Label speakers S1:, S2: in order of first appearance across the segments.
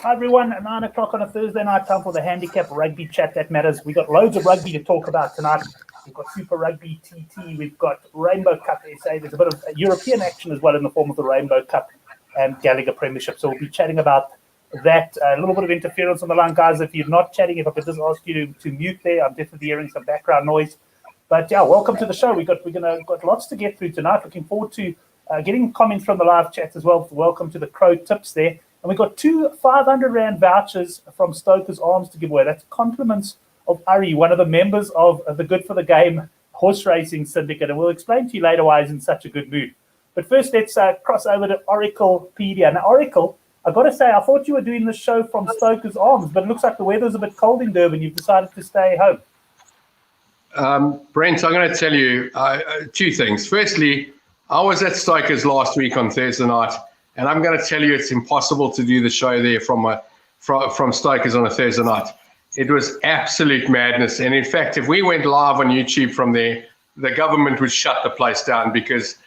S1: Hi everyone, at 9 o'clock on a Thursday night, time for the Handicap Rugby Chat That Matters. We've got loads of rugby to talk about tonight. We've got Super Rugby TT, we've got Rainbow Cup SA, there's a bit of European action as well in the form of the Rainbow Cup and Gallagher Premiership. So we'll be chatting about that. A little bit of interference on the line, guys. If you're not chatting, if I could just ask you to mute there, I'm definitely hearing some background noise. But yeah, welcome to the show. We've got lots to get through tonight. Looking forward to getting comments from the live chats as well. Welcome to the Crow Tips there. And we've got two 500 Rand vouchers from Stoker's Arms to give away. That's compliments of Ari, one of the members of the Good for the Game horse racing syndicate. And we'll explain to you later why he's in such a good mood. But first, let's cross over to Oraclepedia. Now, Oracle, I've got to say, I thought you were doing the show from Stoker's Arms, but it looks like the weather's a bit cold in Durban. You've decided to stay home.
S2: Brent, I'm going to tell you two things. Firstly, I was at Stoker's last week on Thursday night, and I'm going to tell you it's impossible to do the show there from Stoker's on a Thursday night. It was absolute madness. And in fact, if we went live on YouTube from there, the government would shut the place down because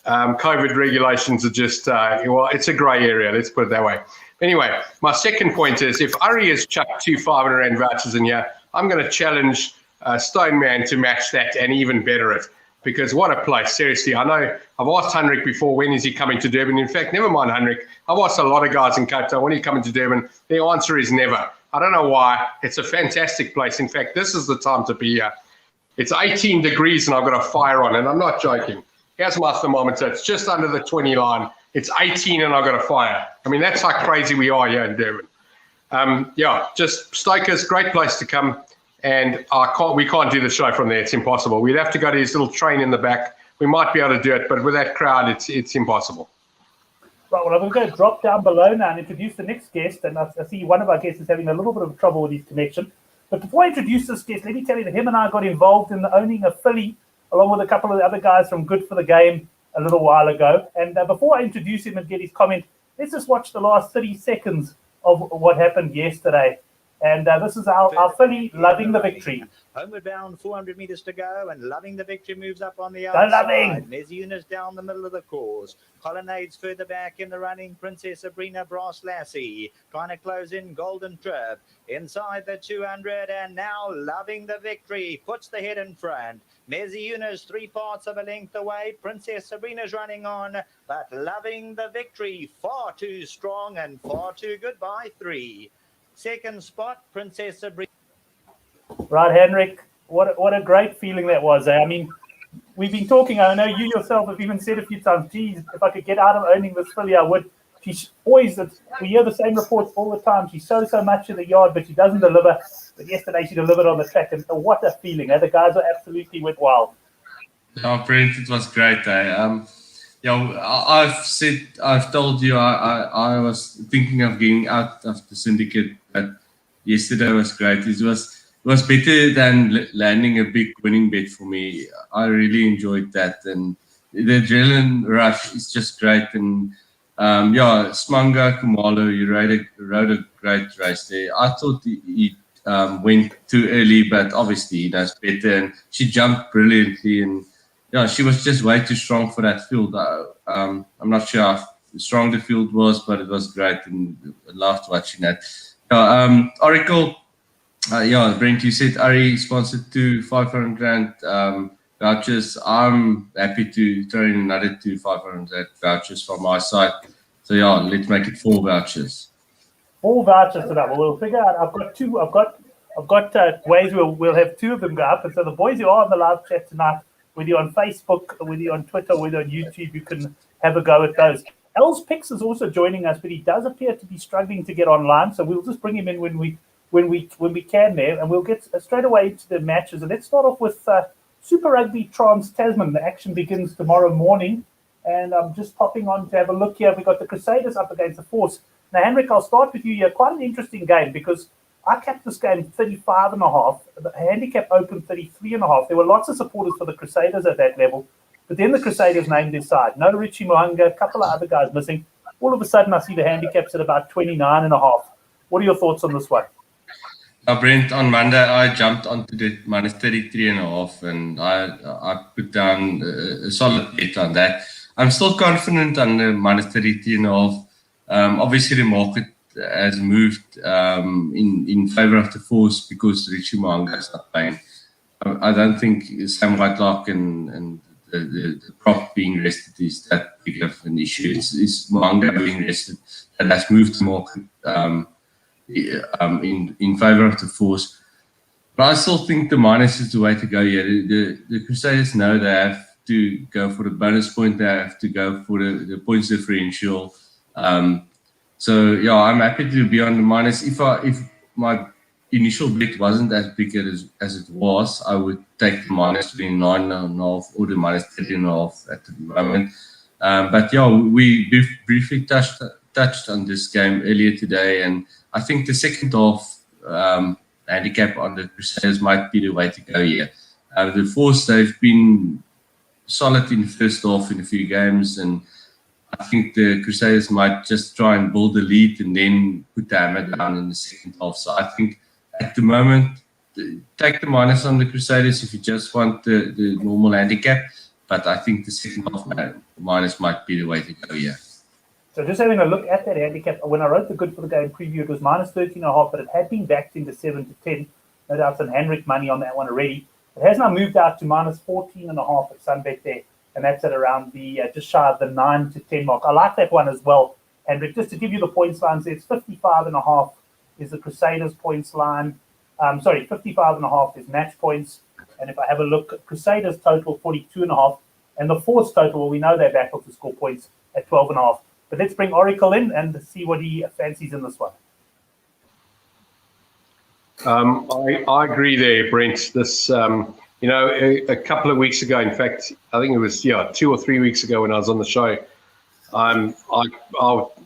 S2: COVID regulations are just, well, it's a grey area, let's put it that way. Anyway, my second point is if Ari has chucked two 500 Rand vouchers in here, I'm going to challenge Stone Man to match that and even better it. Because what a place, seriously. I know I've asked Henrik before, when is he coming to Durban? In fact, never mind Henrik. I've asked a lot of guys in Cape Town, when are you coming to Durban? The answer is never. I don't know why. It's a fantastic place. In fact, this is the time to be here. It's 18 degrees and I've got a fire on, and I'm not joking. Here's my thermometer. It's just under the 20 line. It's 18 and I've got a fire. I mean, that's how crazy we are here in Durban. Yeah, just Stoker's, great place to come. And we can't do the show from there. It's impossible. We'd have to go to his little train in the back. We might be able to do it, but with that crowd, it's impossible.
S1: Right, well, I'm going to drop down below now and introduce the next guest. And I see one of our guests is having a little bit of trouble with his connection. But before I introduce this guest, let me tell you that him and I got involved in owning a filly, along with a couple of the other guys from Good for the Game a little while ago. And before I introduce him and get his comment, let's just watch the last 30 seconds of what happened yesterday. And this is our filly, Loving the Victory.
S3: Homeward bound, 400 metres to go, and Loving the Victory moves up on the outside. Meziuna's down the middle of the course. Colonnades further back in the running. Princess Sabrina, Brass Lassie trying to close in. Golden Trip inside the 200, and now Loving the Victory puts the head in front. Meziuna's 3 parts of a length away. Princess Sabrina's running on, but Loving the Victory far too strong and far too good by 3. Second spot, Princess Sabrina.
S1: Right, Henrik, what a great feeling that was. I mean, we've been talking, I know you yourself have even said a few times, geez, if I could get out of owning this filly, I would. She's always, we hear the same reports all the time. She shows so much in the yard, but she doesn't deliver. But yesterday she delivered on the track, and what a feeling. The guys are absolutely went wild.
S4: Oh, Brent, it was great. I've told you I was thinking of getting out of the syndicate, but yesterday was great. It was better than landing a big winning bet for me. I really enjoyed that, and the adrenaline rush is just great. And Smanga Kumalo, you rode a great race there. I thought he went too early, but obviously he knows better, and she jumped brilliantly. And yeah, she was just way too strong for that field. I'm not sure how strong the field was, but it was great, and I loved watching that. Oracle, Brent, you said Ari sponsored 2 500 Rand vouchers. I'm happy to throw in another 2 500 Rand vouchers from my side. So yeah, let's make it 4 vouchers.
S1: 4 vouchers to that. Well, we'll figure out. I've got 2. I've got ways we'll have 2 of them go up. And so the boys who are on the live chat tonight, whether you're on Facebook, whether you're on Twitter, whether on YouTube, you can have a go at those. Els Pix is also joining us, but he does appear to be struggling to get online. So we'll just bring him in when we can there, and we'll get straight away into the matches. And let's start off with Super Rugby Trans-Tasman. The action begins tomorrow morning, and I'm just popping on to have a look here. We've got the Crusaders up against the Force. Now, Henrik, I'll start with you here. Quite an interesting game because I capped this game 35.5. The handicap opened 33.5. There were lots of supporters for the Crusaders at that level, but then the Crusaders named their side. No Richie Moanga, a couple of other guys missing. All of a sudden, I see the handicaps at about 29.5. What are your thoughts on this one?
S4: Brent, on Monday, I jumped onto the minus 33.5, and I put down a solid bet on that. I'm still confident on the minus 33.5. Obviously, the market has moved in favour of the force because Richie Mo'unga is not playing. I don't think Sam Whitelock and the prop being rested is that big of an issue. It's Mo'unga being rested that has moved more in favour of the force. But I still think the minus is the way to go here. The Crusaders know they have to go for the bonus point. They have to go for the points differential. So yeah, I'm happy to be on the minus. If my initial bet wasn't as big as it was, I would take the minus 29.5 or the minus 30.5 at the moment. But yeah, we briefly touched on this game earlier today, and I think the second half handicap on the Crusaders might be the way to go here. The Force, they've been solid in the first half in a few games, and I think the Crusaders might just try and build a lead and then put the hammer down in the second half. So I think at the moment, take the minus on the Crusaders if you just want the normal handicap. But I think the second half minus might be the way to go here.
S1: So just having a look at that handicap, when I wrote the good for the game preview, it was minus 13.5, but it had been backed into 7 to 10. No doubt some Henrik money on that one already. It has now moved out to minus 14.5 at Sunbet there, and that's at around the just shy of the 9 to 10 mark. I like that one as well. And just to give you the points lines, it's 55.5 is the Crusaders points line. 55.5 is match points. And if I have a look, Crusaders total 42.5, and the Force total, well, we know they battle to score points at 12.5. But let's bring Oracle in and see what he fancies in this one.
S2: I agree there, Brent. This, a couple of weeks ago, in fact, I think it was 2 or 3 weeks ago when I was on the show, I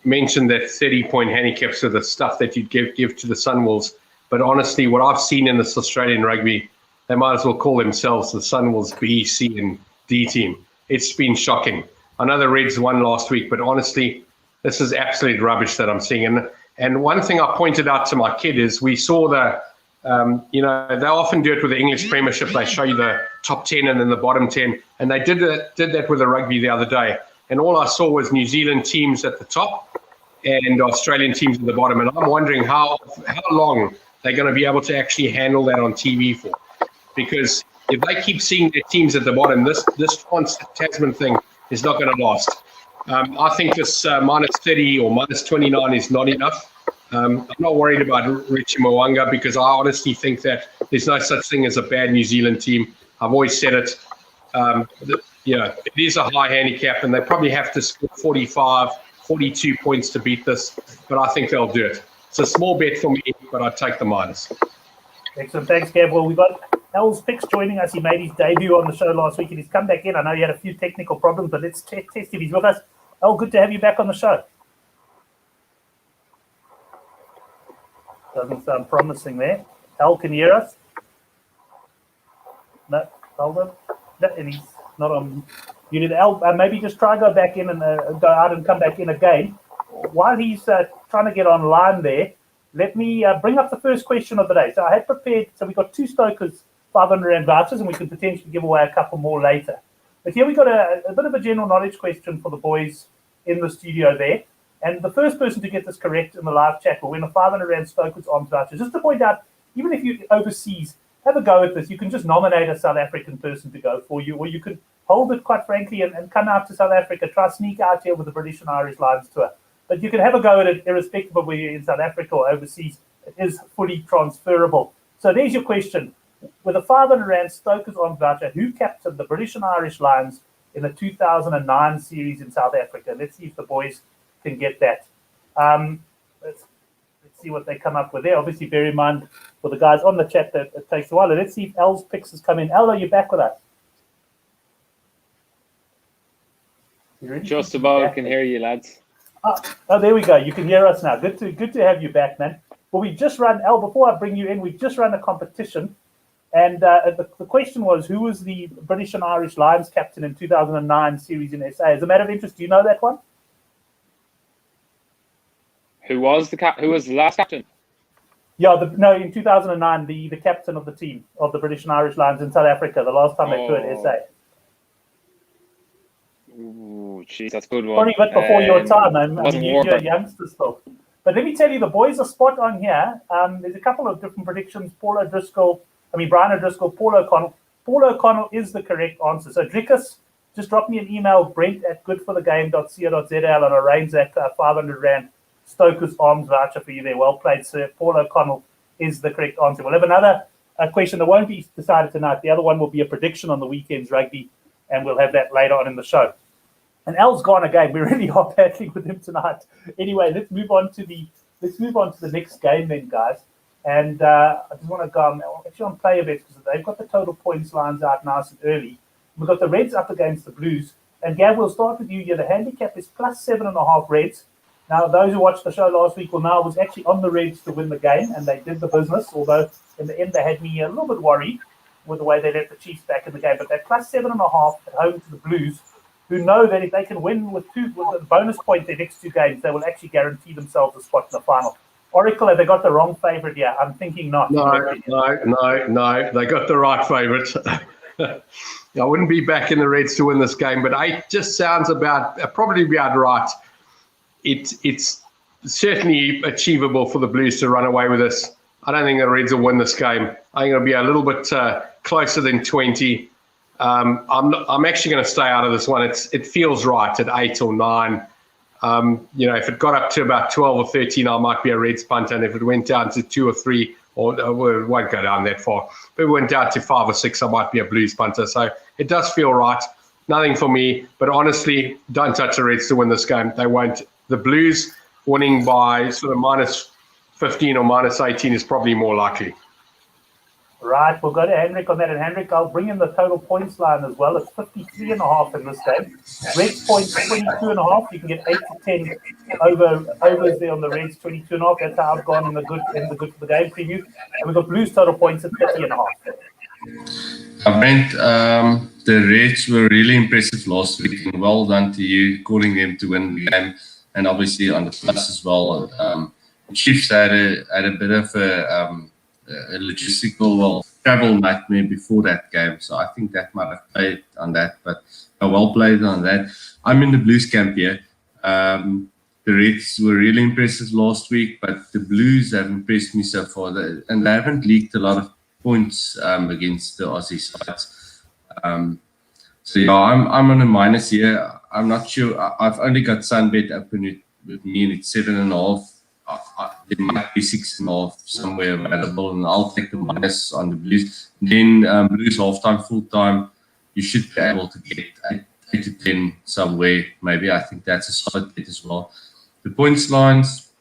S2: mentioned that 30-point handicaps are the stuff that you'd give to the Sunwolves. But honestly, what I've seen in this Australian rugby, they might as well call themselves the Sunwolves B, C, and D team. It's been shocking. I know the Reds won last week, but honestly, this is absolute rubbish that I'm seeing. And one thing I pointed out to my kid is we saw they often do it with the English Premiership. They show you the top 10 and then the bottom 10. And they did that with the rugby the other day. And all I saw was New Zealand teams at the top and Australian teams at the bottom. And I'm wondering how long they're going to be able to actually handle that on TV for. Because if they keep seeing their teams at the bottom, this Trans-Tasman thing is not going to last. I think this minus 30 or minus 29 is not enough. I'm not worried about Richie Mo'unga because I honestly think that there's no such thing as a bad New Zealand team. I've always said it. It is a high handicap and they probably have to score 45, 42 points to beat this, but I think they'll do it. It's a small bet for me, but I'd take the minus.
S1: Excellent. Thanks, Gav. Well, we've got Al's Picks joining us. He made his debut on the show last week and he's come back in. I know he had a few technical problems, but let's test if he's with us. Al, good to have you back on the show. Doesn't sound promising there. Al, can you hear us? No, hold on. No, and he's not on muted. Al, maybe just try go back in and go out and come back in again. While he's trying to get online there, let me bring up the first question of the day. So I had prepared, so we've got 2 Stokers 500 Rand vouchers and we could potentially give away a couple more later. But here we got a bit of a general knowledge question for the boys in the studio there. And the first person to get this correct in the live chat will win a 500 Rand Stokers Arms voucher. Just to point out, even if you're overseas, have a go at this. You can just nominate a South African person to go for you, or you can hold it, quite frankly, and come out to South Africa, try sneak out here with the British and Irish Lions tour. But you can have a go at it irrespective of whether you're in South Africa or overseas. It is fully transferable. So there's your question. With a 500 Rand Stokers Arms voucher, who captained the British and Irish Lions in the 2009 series in South Africa? Let's see if the boys can get that. Let's see what they come up with there. Obviously, bear in mind for the guys on the chat that it takes a while. And let's see if Al's Picks has come in. Al, are you back with us?
S5: Just about can hear you, lads.
S1: Oh, there we go. You can hear us now. Good to have you back, man. Well, we've just run, Al, before I bring you in, we've just run a competition. And the question was, who was the British and Irish Lions captain in 2009 series in SA? As a matter of interest, do you know that one?
S5: Who was the last captain?
S1: Yeah, in 2009, the captain of the team of the British and Irish Lions in South Africa, the last time they toured SA.
S5: Ooh, jeez, that's a good one.
S1: Probably a bit before your time, man. I mean, you're a youngster still. But let me tell you, the boys are spot on here. There's a couple of different predictions. Brian O'Driscoll, Paul O'Connell. Paul O'Connell is the correct answer. So Drickus, just drop me an email, brent@goodforthegame.co.za, and I'll arrange that R500 Stoker's Arms voucher for you there. Well played, sir. Paul O'Connell is the correct answer. We'll have another question that won't be decided tonight. The other one will be a prediction on the weekend's rugby, and we'll have that later on in the show. And Al's gone again. We really are battling with him tonight. Anyway, let's move on to the next game then, guys. And I just want to go actually on player bets because they've got the total points lines out nice and early. We've got the Reds up against the Blues. And Gav, we'll start with you here. The handicap is +7.5 Reds. Now, those who watched the show last week will know I was actually on the Reds to win the game, and they did the business, although in the end they had me a little bit worried with the way they let the Chiefs back in the game. But they're +7.5 at home to the Blues, who know that if they can win with a bonus point their next two games, they will actually guarantee themselves a spot in the final. Oracle, have they got the wrong favourite here? I'm thinking not.
S2: No. They got the right favourite. I wouldn't be back in the Reds to win this game, but 8 just sounds probably about right. It's certainly achievable for the Blues to run away with this. I don't think the Reds will win this game. I think it'll be a little bit closer than 20. I'm actually going to stay out of this one. It feels right at 8 or 9. If it got up to about 12 or 13, I might be a Reds punter. And if it went down to 2 or 3, or it won't go down that far. If it went down to 5 or 6, I might be a Blues punter. So it does feel right. Nothing for me. But honestly, don't touch the Reds to win this game. They won't. The Blues winning by sort of -15 or -18 is probably more likely.
S1: Right, we'll go to Hendrik on that. And Hendrik, I'll bring in the total points line as well. It's 53.5 in this game. Reds points 22.5. You can get 8 to 10 overs there on the Reds, 22.5. That's how I've gone in the good for the game preview. And we've got Blues total points at 30.5.
S4: Brent, the Reds were really impressive last week, and well done to you calling them to win the game, and obviously on the plus as well. The Chiefs had a bit of a logistical travel nightmare before that game, so I think that might have played on that, but well played on that. I'm in the Blues camp here. The Reds were really impressive last week, but the Blues have impressed me so far, and they haven't leaked a lot of points against the Aussie sides. So yeah, I'm on a minus here. I'm not sure. I've only got Sunbet open with me, and it's 7.5. There might be 6.5 somewhere available, and I'll take the minus on the Blues. Then Blues halftime, full time, you should be able to get 8 to 10 somewhere. Maybe I think that's a solid bet as well. The points lines,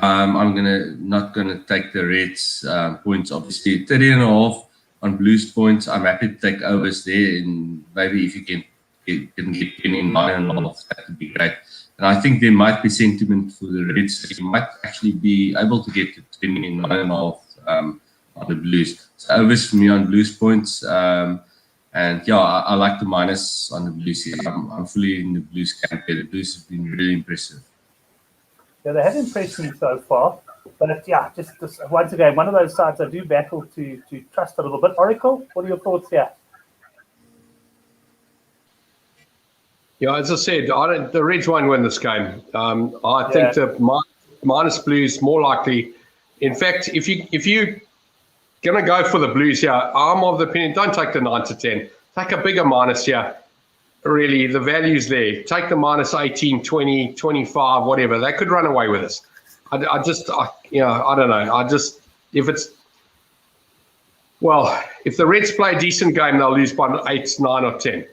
S4: I'm not gonna take the Reds points. Obviously, 30.5 on Blues points. I'm happy to take overs there, and maybe if you can get 10 in 9.5, that would be great. And I think there might be sentiment for the Reds. You might actually be able to get to 10 in 9.5 on the Blues. So overs for me on Blues points. And yeah, I like the minus on the Blues here. I'm fully in the Blues camp here. The Blues have been really impressive.
S1: Yeah, they have impressed me so far. But yeah, just once again, one of those sides I do battle to trust a little bit. Oracle, what are your thoughts here?
S2: Yeah, as I said, the Reds won't win this game. I think the minus Blues more likely. In fact, if you're going to go for the Blues here, I'm of the opinion, don't take the 9 to 10. Take a bigger minus here. Really, the value's there. Take the minus 18, 20, 25, whatever. They could run away with us. I don't know. If the Reds play a decent game, they'll lose by 8, 9, or 10.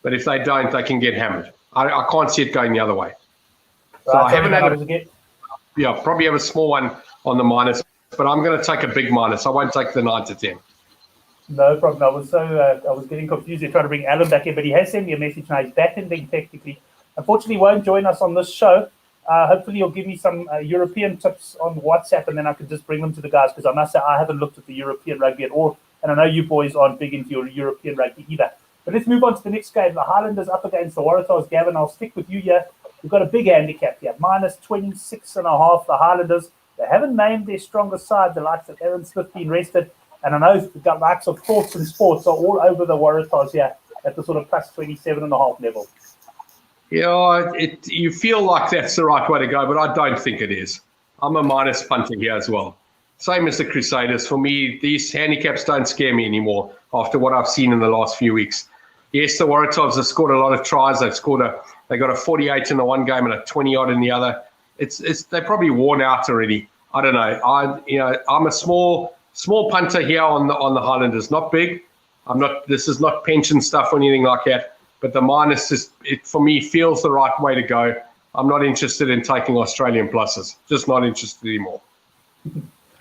S2: But if they don't, they can get hammered. I can't see it going the other way. So I haven't had probably have a small one on the minus, but I'm going to take a big minus. I won't take the 9 to 10.
S1: No problem. I was getting confused. You're trying to bring Alan back in, but he has sent me a message now. He's battling technically. Unfortunately, he won't join us on this show. Hopefully, he'll give me some European tips on WhatsApp, and then I can just bring them to the guys, because I must say I haven't looked at the European rugby at all, and I know you boys aren't big into your European rugby either. But let's move on to the next game. The Highlanders up against the Waratahs. Gavin, I'll stick with you here. We've got a big handicap here. Minus 26.5, the Highlanders. They haven't named their strongest side. The likes of Aaron Smith being rested. And I know the likes of Thoughts and Sports are all over the Waratahs here at the sort of plus 27.5 level.
S2: Yeah, you feel like that's the right way to go, but I don't think it is. I'm a minus punter here as well. Same as the Crusaders. For me, these handicaps don't scare me anymore after what I've seen in the last few weeks. Yes, the Waratahs have scored a lot of tries. They got a 48 in the one game and a 20-odd in the other. They're probably worn out already. I don't know. I'm a small punter here on the Highlanders. Not big. This is not pension stuff or anything like that. But the minus for me feels the right way to go. I'm not interested in taking Australian pluses. Just not interested anymore.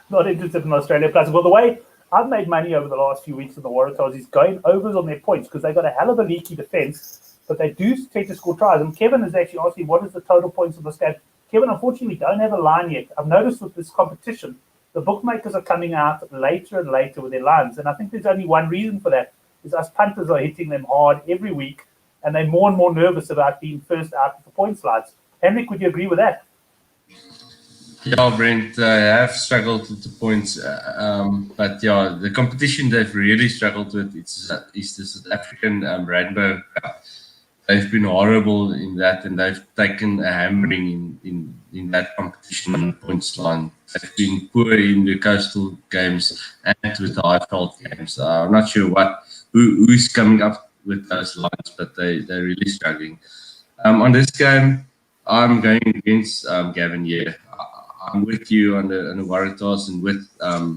S1: Not interested in Australia plus. Well, the way I've made money over the last few weeks in the Waratahs is going overs on their points because they've got a hell of a leaky defence, but they do tend to score tries. And Kevin has actually asked me, what is the total points of this game? Kevin, unfortunately, we don't have a line yet. I've noticed with this competition, the bookmakers are coming out later and later with their lines. And I think there's only one reason for that, is us punters are hitting them hard every week, and they're more and more nervous about being first out of the points lines. Henrik, would you agree with that?
S4: Yeah, Brent, I have struggled with the points, but yeah, the competition they've really struggled with is the South African Rainbow Cup. They've been horrible in that, and they've taken a hammering in that competition on the points line. They've been poor in the coastal games and with the Highveld games. I'm not sure who's coming up with those lines, but they're really struggling. On this game, I'm going against Gavin here. I'm with you on the Waratahs and with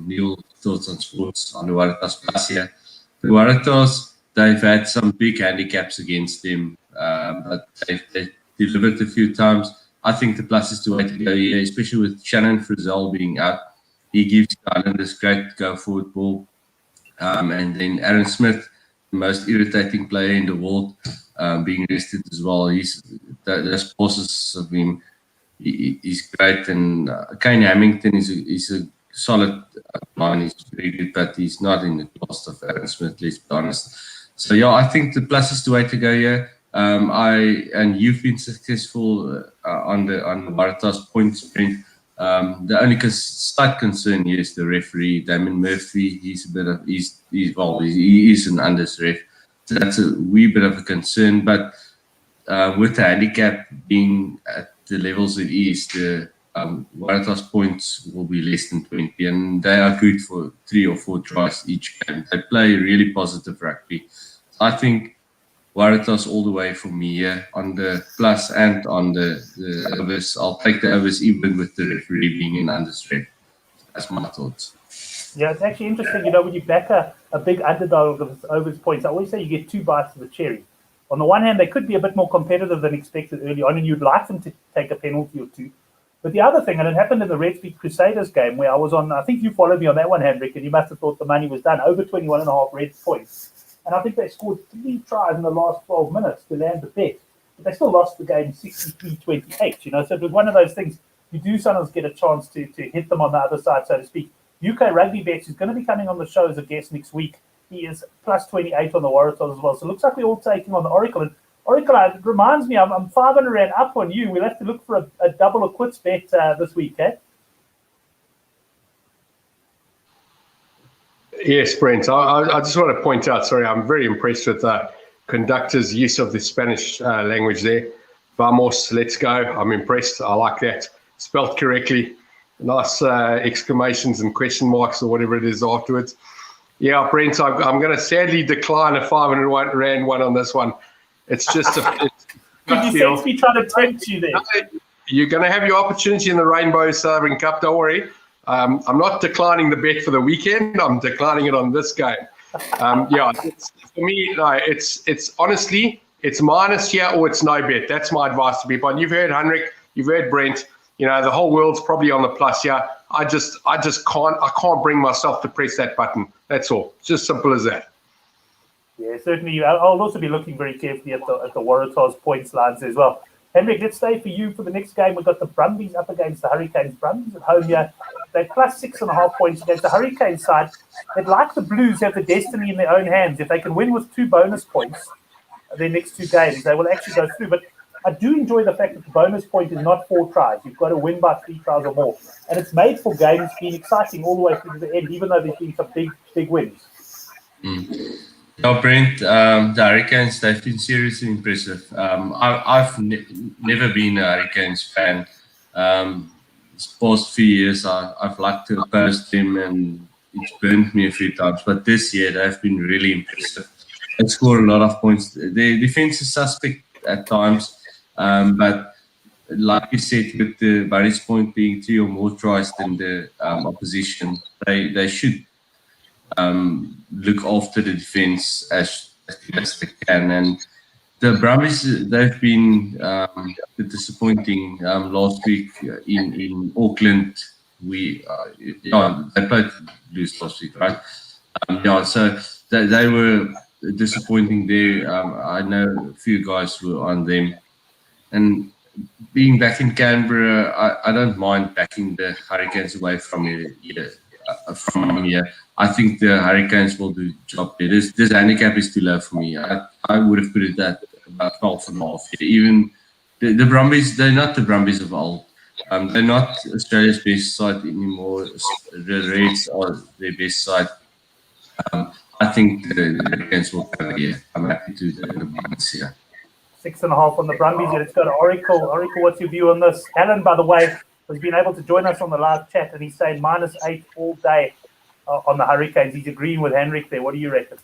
S4: Neil Thoughts on Sports on the Waratahs plus here. The Waratahs, they've had some big handicaps against them, but they've delivered a few times. I think the plus is the way to go here, especially with Shannon Frizzell being out. He gives the Islanders great go-forward ball. And then Aaron Smith, the most irritating player in the world, being rested as well. Those passes of him, he's great. And Kane Hamilton is a solid line. He's very good, but he's not in the class of Aaron Smith, let's be honest. So, yeah, I think the plus is the way to go here. And you've been successful on the Waratahs points sprint. The only slight concern here is the referee, Damon Murphy. He is an unders ref. So that's a wee bit of a concern. But with the handicap being at the levels it is, the Waratahs points will be less than 20, and they are good for 3 or 4 tries each game. They play really positive rugby. I think Waratahs all the way for me here on the plus and on the overs. I'll take the overs even with the referee being in unders ref. That's my thoughts.
S1: Yeah, it's actually interesting. When you back a big underdog of overs points, I always say you get 2 bites of the cherry. On the one hand, they could be a bit more competitive than expected early on, and you'd like them to take a penalty or 2. But the other thing, and it happened in the Red Speed Crusaders game where I was on, I think you followed me on that one, Hendrik, and you must have thought the money was done, over 21.5 Red points. And I think they scored 3 tries in the last 12 minutes to land the bet. But they still lost the game 63-28, So it was one of those things, you do sometimes get a chance to hit them on the other side, so to speak. UK Rugby Bets is going to be coming on the show as a guest next week. He is plus 28 on the Waratahs as well. So it looks like we're all taking on the Oracle. And Oracle, it reminds me, I'm 500 Rand up on you. We'll have to look for a double or quits bet this week, eh?
S2: Yes, Brent. I just want to point out, sorry, I'm very impressed with the conductor's use of the Spanish language there. Vamos, let's go. I'm impressed. I like that. Spelt correctly. Nice exclamations and question marks or whatever it is afterwards. Yeah, Brent, I'm going to sadly decline a 500 Rand one on this one. It's just a
S1: Could you sense me trying to tempt you there?
S2: You're going to have your opportunity in the Rainbow Southern Cup, don't worry. I'm not declining the bet for the weekend. I'm declining it on this game. For me, no, it's honestly, it's minus here or it's no bet. That's my advice to people. And you've heard Henrik, you've heard Brent. The whole world's probably on the plus here. I just can't bring myself to press that button. That's all. It's just simple as that.
S1: Yeah, certainly. I'll also be looking very carefully at the Waratahs points lines as well. Henrik, let's stay for you for the next game. We've got the Brumbies up against the Hurricanes. Brumbies at home here. They're plus 6.5 points against the Hurricanes side. They'd like the Blues have the destiny in their own hands. If they can win with 2 bonus points, their next 2 games, they will actually go through. But I do enjoy the fact that the bonus point is not 4 tries. You've got to win by 3 tries or more. And it's made for games being exciting all the way through to the end, even though there's been some big wins.
S4: Yeah, Brent, the Hurricanes, they've been seriously impressive. I've never been a Hurricanes fan. These past few years, I've liked to oppose them, and it's burnt me a few times. But this year, they've been really impressive. They score a lot of points. Their defense is suspect at times, but like you said, with the vantage point being 3 or more tries than the opposition, they should look after the defense as they can. And the Brumbies, they've been disappointing last week in Auckland. They played lose last week, right? So they were disappointing there. I know a few guys who were on them. And being back in Canberra, I don't mind backing the Hurricanes away from here. I think the Hurricanes will do the job there. This handicap is too low for me. I would have put it at about 12.5. Even the Brumbies, they're not the Brumbies of old. They're not Australia's best side anymore. The Reds are their best side. I think the Hurricanes will cover here. I'm happy to do the Brumbies here.
S1: 6.5 on the Brumbies. Let's go to Oracle. Oracle, what's your view on this? Alan, by the way, has been able to join us on the live chat, and he's saying -8 all day on the Hurricanes. He's agreeing with Henrik there. What do you reckon?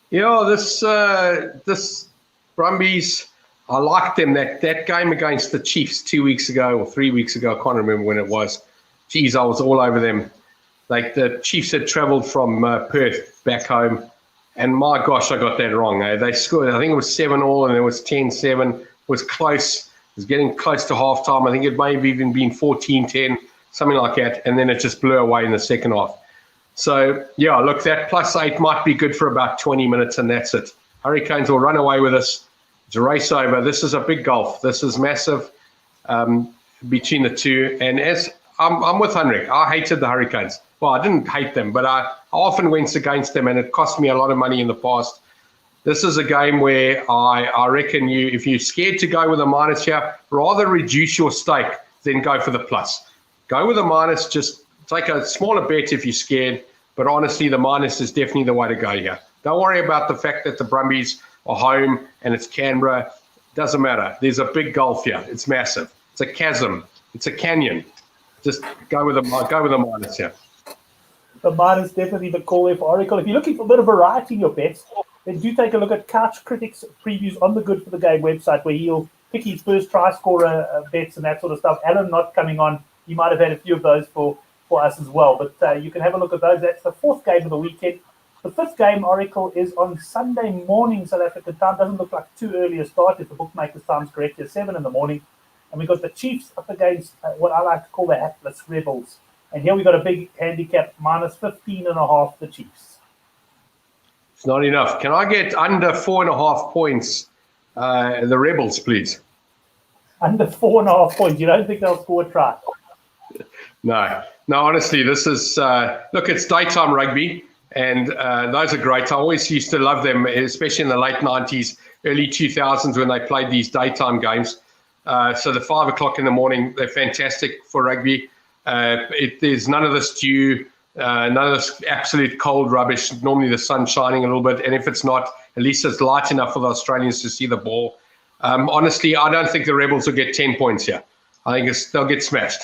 S2: Yeah, this Brumbies, I liked them. That game against the Chiefs 2 weeks ago or 3 weeks ago, I can't remember when it was. Geez, I was all over them. Like the Chiefs had travelled from Perth back home, and my gosh, I got that wrong. They scored, I think it was 7-all, and it was 10-7. It was close. It was getting close to halftime. I think it may have even been 14-10, something like that, and then it just blew away in the second half. So, yeah, look, that +8 might be good for about 20 minutes, and that's it. Hurricanes will run away with us. It's a race over. This is a big gulf. This is massive between the two. And as I'm with Henrik, I hated the Hurricanes. Well, I didn't hate them, but I often went against them, and it cost me a lot of money in the past. This is a game where I reckon if you're scared to go with a minus here, rather reduce your stake than go for the plus. Go with a minus, just take a smaller bet if you're scared, but honestly, the minus is definitely the way to go here. Don't worry about the fact that the Brumbies are home and it's Canberra. Doesn't matter. There's a big gulf here. It's massive. It's a chasm. It's a canyon. Just go with a minus here.
S1: The minus definitely the call there for Oracle. If you're looking for a bit of variety in your bets, then do take a look at Couch Critics previews on the Good for the Game website, where he'll pick his first try scorer bets and that sort of stuff. Alan not coming on. You might have had a few of those for us as well. But you can have a look at those. That's the 4th game of the weekend. The 5th game, Oracle, is on Sunday morning South African time. Doesn't look like too early a start if the bookmakers' time's correct. It's 7 in the morning. And we've got the Chiefs up against what I like to call the hapless Rebels. And here we've got a big handicap, -15.5, the Chiefs.
S2: It's not enough. Can I get under 4.5 points, the Rebels, please?
S1: Under 4.5 points. You don't think they'll score a try?
S2: No, honestly, this is, look, it's daytime rugby, and those are great. I always used to love them, especially in the late 90s, early 2000s when they played these daytime games. So the 5 o'clock in the morning, they're fantastic for rugby. There's none of this dew, none of this absolute cold rubbish. Normally the sun's shining a little bit, and if it's not, at least it's light enough for the Australians to see the ball. Honestly, I don't think the Rebels will get 10 points here. I think they'll get smashed.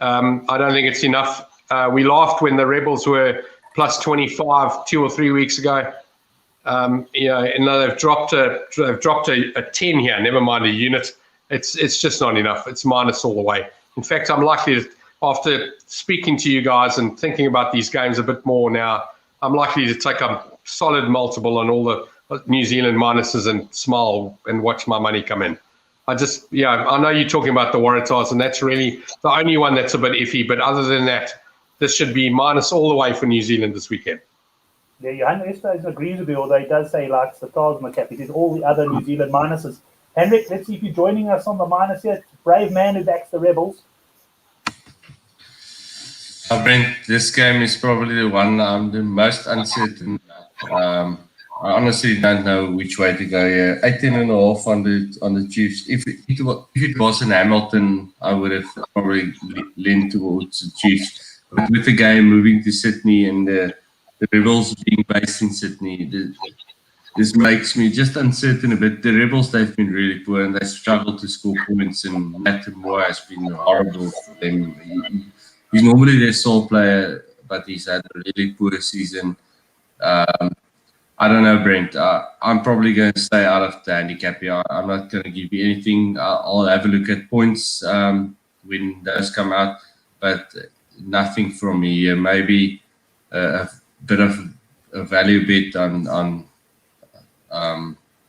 S2: I don't think it's enough. We laughed when the Rebels were +25 2 or 3 weeks ago. And now they've dropped a 10 here. Never mind a unit. It's just not enough. It's minus all the way. In fact, I'm likely to, after speaking to you guys and thinking about these games a bit more now, I'm likely to take a solid multiple on all the New Zealand minuses and smile and watch my money come in. I know you're talking about the Waratahs, and that's really the only one that's a bit iffy. But other than that, this should be minus all the way for New Zealand this weekend.
S1: Yeah, Johan Esthuizen agrees with you, although he does say he likes the Tars on the cap. He says all the other New Zealand minuses. Henrik, let's see if you're joining us on the minus here. Brave man who backs the Rebels.
S4: Brent, this game is probably the one I'm the most uncertain about. I honestly don't know which way to go here. 18.5 on the Chiefs. If it was in Hamilton, I would have probably leaned towards the Chiefs. But with the game moving to Sydney and the Rebels being based in Sydney, this makes me just uncertain a bit. The Rebels, they've been really poor and they struggle to score points, and Matt Moore has been horrible for them. He's normally their sole player, but he's had a really poor season. I don't know, Brent. I'm probably going to stay out of the handicap here. I'm not going to give you anything. I'll have a look at points when those come out, but nothing from me here. Maybe a bit of a value bet on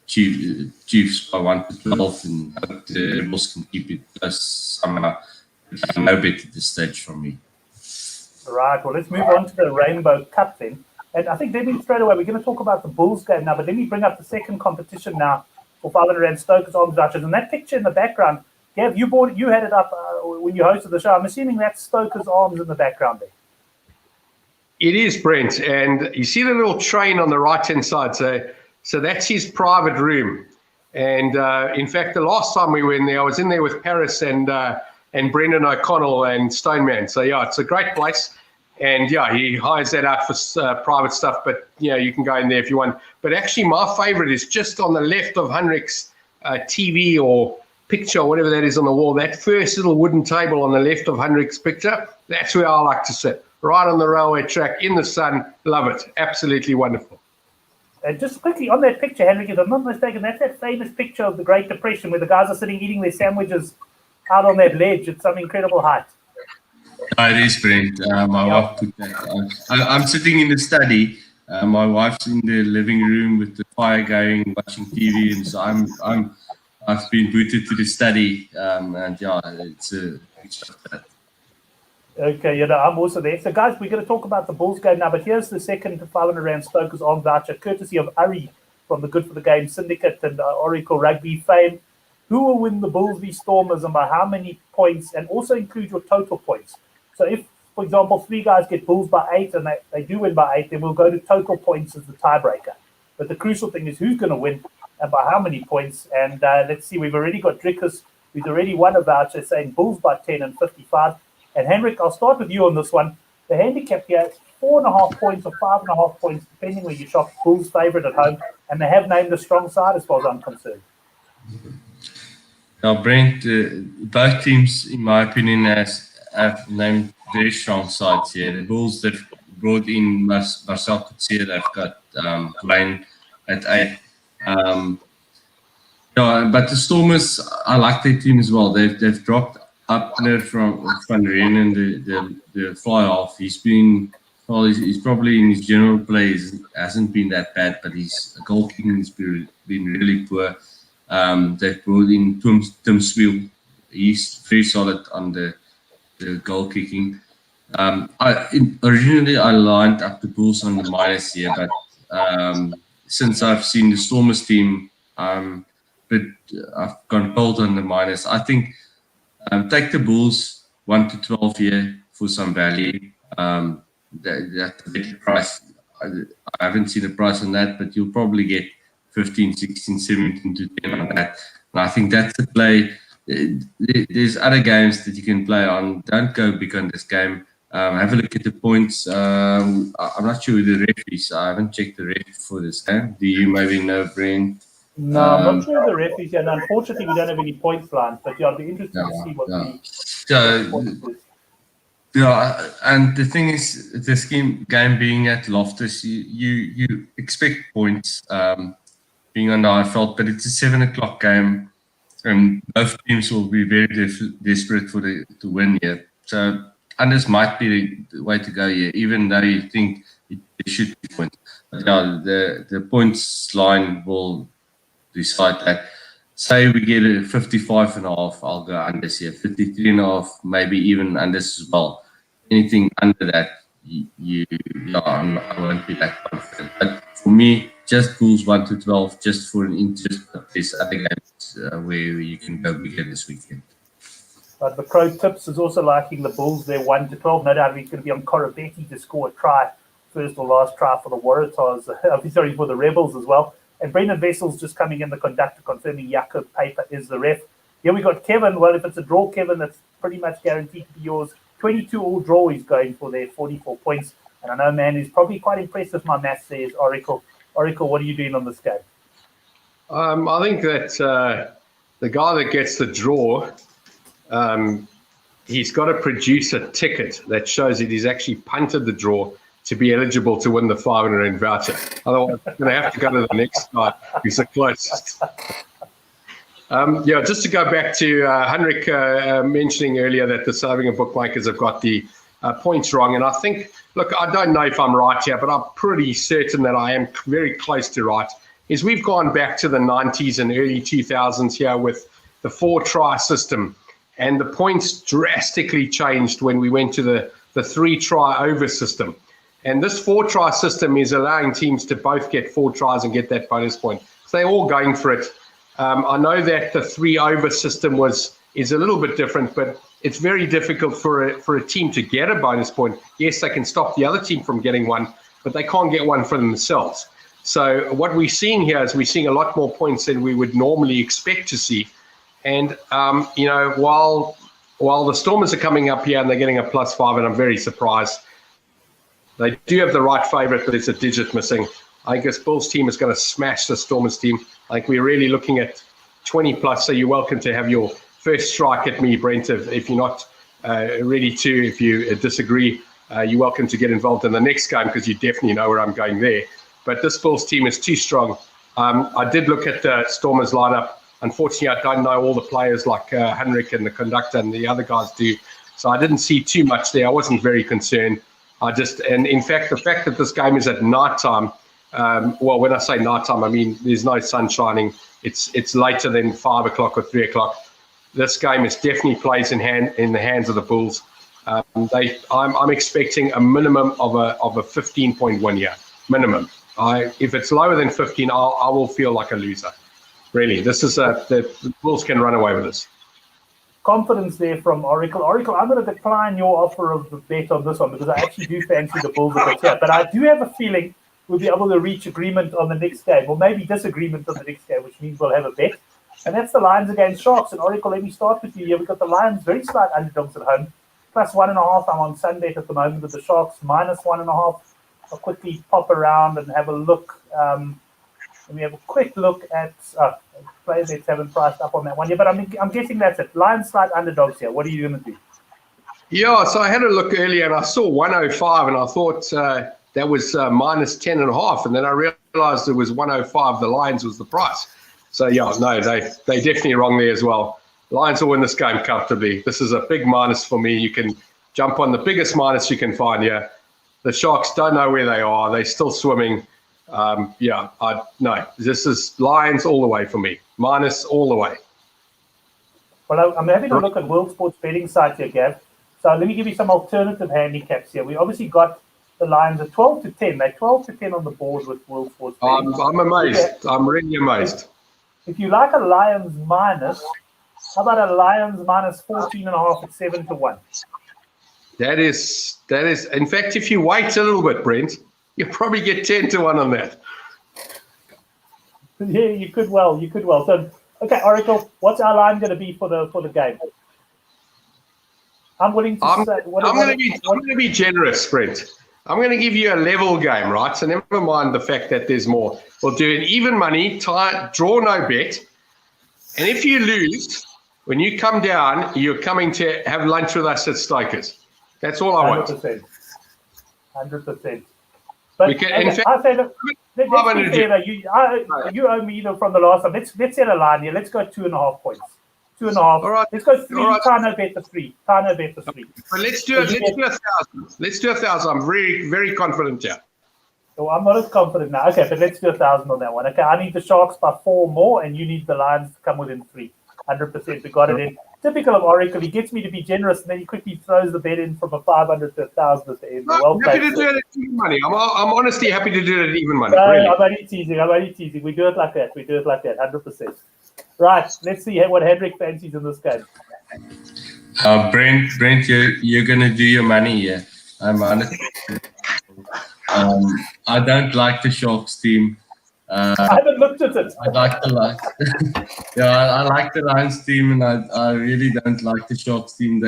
S4: Chiefs by 1 to 12, and hope the Rebels can keep it close somehow. No bet at this stage from me.
S1: Right. Well, let's move on to the Rainbow Cup then. And I think, Debbie, straight away, we're going to talk about the Bulls game now, but let me bring up the second competition now for 500 Rand Stokers Arms vouchers. And that picture in the background, Gav, you had it up when you hosted the show. I'm assuming that's Stokers Arms in the background there.
S2: It is, Brent. And you see the little train on the right-hand side. So that's his private room. And in fact, the last time we were in there, I was in there with Paris and Brendan O'Connell and Stoneman. So, yeah, it's a great place. And, yeah, he hires that out for private stuff. But, yeah, you can go in there if you want. But actually, my favorite is just on the left of Henrik's TV or picture, whatever that is on the wall. That first little wooden table on the left of Henrik's picture, that's where I like to sit. Right on the railway track, in the sun. Love it. Absolutely wonderful.
S1: And just quickly on that picture, Henrik, if I'm not mistaken, that's that famous picture of the Great Depression where the guys are sitting eating their sandwiches out on that ledge at some incredible height.
S4: It is, Brent. My wife put that on. I'm sitting in the study. My wife's in the living room with the fire going, watching TV, and so I've been booted to the study, and yeah, it's a picture of that.
S1: Okay, I'm also there. So, guys, we're going to talk about the Bulls game now, but here's the second 500 Rand Stokers Arm voucher, courtesy of Ari from the Good for the Game Syndicate and Oracle Rugby fame. Who will win the Bulls v Stormers and by how many points, and also include your total points. So if, for example, 3 guys get Bulls by 8 and they do win by 8, then we'll go to total points as the tiebreaker. But the crucial thing is who's going to win and by how many points. And let's see, we've already got Drickus, who's already won a voucher, saying Bulls by 10 and 55. And Henrik, I'll start with you on this one. The handicap here, 4.5 points or 5.5 points, depending where you shop. Bulls favourite at home, and they have named a strong side as far as I'm concerned.
S4: Now, Brent, both teams, in my opinion, have named very strong sides here. The Bulls, they've brought in Marcel Coetzee, they've got Wayne at 8. But the Stormers, I like their team as well. They've dropped Upner from Van Reenen, the fly half. He's probably in his general play hasn't been that bad, but his goal kicking has been really poor. They've brought in Tim Swiel. He's very solid on the goal kicking. Originally I lined up the Bulls on the minus here, but since I've seen the Stormers team, but I've gone cold on the minus. I think take the Bulls 1 to 12 here for some value. That's a better price. I haven't seen a price on that, but you'll probably get 15, 16, 17 to 10 on that. And I think that's the play. There's other games that you can play on. Don't go big on this game. Have a look at the points. I'm not sure who the ref is. I haven't checked the ref for this game. Do you maybe know, Brent?
S1: No, I'm not sure the ref is, and unfortunately we don't have any points lines, but yeah, I'd be interested to see what the points is.
S4: Yeah, and the thing is, this game being at Loftus, you expect points being on the Highveld, but it's a 7 o'clock game, and both teams will be very desperate to win here. So unders might be the way to go here, even though you think it should be points. But yeah, the points line will decide that. Say we get a 55.5, I'll go unders here. 53.5, maybe even unders as well. Anything under that, I won't be that confident. But for me, just Bulls 1 to 12, just for an interest. But there's other games where you can go bigger this weekend.
S1: But the Pro Tips is also liking the Bulls. They're 1 to 12. No doubt he's going to be on Corabetti to score a try, first or last try for the Waratahs. Sorry, for the Rebels as well. And Brendan Vessel's just coming in, the conductor, confirming Jakob Paper is the ref. Here we got Kevin. Well, if it's a draw, Kevin, that's pretty much guaranteed to be yours. 22 all draw he's going for there, 44 points. And I know, man, he's probably quite impressed with my maths there, is Oracle. Oracle, what are you doing on this game?
S2: I think that the guy that gets the draw, he's got to produce a ticket that shows that he's actually punted the draw to be eligible to win the 500 voucher. Otherwise, I'm going to have to go to the next guy who's the closest. Just to go back to Henrik mentioning earlier that the saving and bookmakers have got the points wrong. And I think, look, I don't know if I'm right here, but I'm pretty certain that I am very close to right, is we've gone back to the 90s and early 2000s here with the 4-try system. And the points drastically changed when we went to the 3-try over system. And this 4-try system is allowing teams to both get 4 tries and get that bonus point. So they're all going for it. I know that the 3 over system is a little bit different, but it's very difficult for a team to get a bonus point. Yes, they can stop the other team from getting one, but they can't get one for themselves. So what we're seeing here is we're seeing a lot more points than we would normally expect to see. And, while the Stormers are coming up here and they're getting a +5, and I'm very surprised, they do have the right favourite, but it's a digit missing. I think this Bulls team is going to smash the Stormers team. I think we're really looking at 20+, so you're welcome to have your first strike at me, Brent, if you're not ready to. If you disagree, you're welcome to get involved in the next game because you definitely know where I'm going there. But this Bulls team is too strong. I did look at the Stormers lineup. Unfortunately, I don't know all the players like Henrik and the conductor and the other guys do. So I didn't see too much there. I wasn't very concerned. And in fact, the fact that this game is at nighttime, when I say nighttime, I mean there's no sun shining. It's later than 5 o'clock or 3 o'clock. This game is definitely plays in the hands of the Bulls. I'm expecting a minimum of a 15-point win here, minimum. If it's lower than 15, I will feel like a loser. Really, this is the Bulls can run away with this.
S1: Confidence there from Oracle. Oracle, I'm going to decline your offer of the bet on this one because I actually do fancy the Bulls a bit here. But I do have a feeling we'll be able to reach agreement on the next game, or maybe disagreement on the next game, which means we'll have a bet. And that's the Lions against Sharks. And Oracle, let me start with you here. We've got the Lions very slight underdogs at home, +1.5. I'm on Sunbet at the moment with the Sharks -1.5. I'll quickly pop around and have a look. And we have a quick look at players that haven't priced up on that one yet, but I'm guessing that's it. Lions slight underdogs here. What are you going to do?
S2: Yeah, so I had a look earlier and I saw 105 and I thought that was -10.5, and then I realized it was 105. The Lions was the price. So yeah, no, they definitely wrong there as well. Lions will win this game comfortably. This is a big minus for me. You can jump on the biggest minus you can find here. The Sharks don't know where they are. They're still swimming. This is Lions all the way for me. Minus all the way.
S1: Well, I'm having a look at World Sports betting site here, Gav. So let me give you some alternative handicaps here. We obviously got the Lions at 12-10. They're 12-10 on the board with World Sports betting.
S2: I'm amazed. Okay. I'm really amazed.
S1: If you like a Lions minus, how about a Lions minus 14.5 at 7-1?
S2: That is. In fact, if you wait a little bit, Brent, you'll probably get 10-1 on that.
S1: Yeah, you could well. So, okay, Oracle, what's our line going to be for the game? I'm willing to say. I'm going to
S2: be generous, Brent. I'm going to give you a level game, right? So never mind the fact that there's more. We'll do an even money, draw no bet, and if you lose, when you come down, you're coming to have lunch with us at Stokers. That's all I want.
S1: 100%. But
S2: in fact,
S1: I say that let's be fair, you owe me from the last time. Let's set a line here. Let's go 2.5 points. 2.5. All right. Let's go 3. Right. Tano bet the 3.
S2: But let's do 1,000. Let's do 1,000. I'm very, very confident here.
S1: Oh, I'm not as confident now. Okay, but let's do 1,000 on that one. Okay, I need the Sharks by 4 more, and you need the Lions to come within 3. 100%. We got it in. Typical of Oracle. He gets me to be generous, and then he quickly throws the bet in from a 500 to 1,000 at the end.
S2: I'm happy to do it at even money. I'm honestly happy to do it at even money.
S1: No,
S2: really.
S1: I'm only teasing. We do it like that. 100%. Right. Let's see what Hendrik fancies in this game.
S4: Brent, you're gonna do your money here. I'm honest. I don't like the Sharks team.
S1: I haven't looked at it.
S4: I like the Lions team, and I really don't like the Sharks team.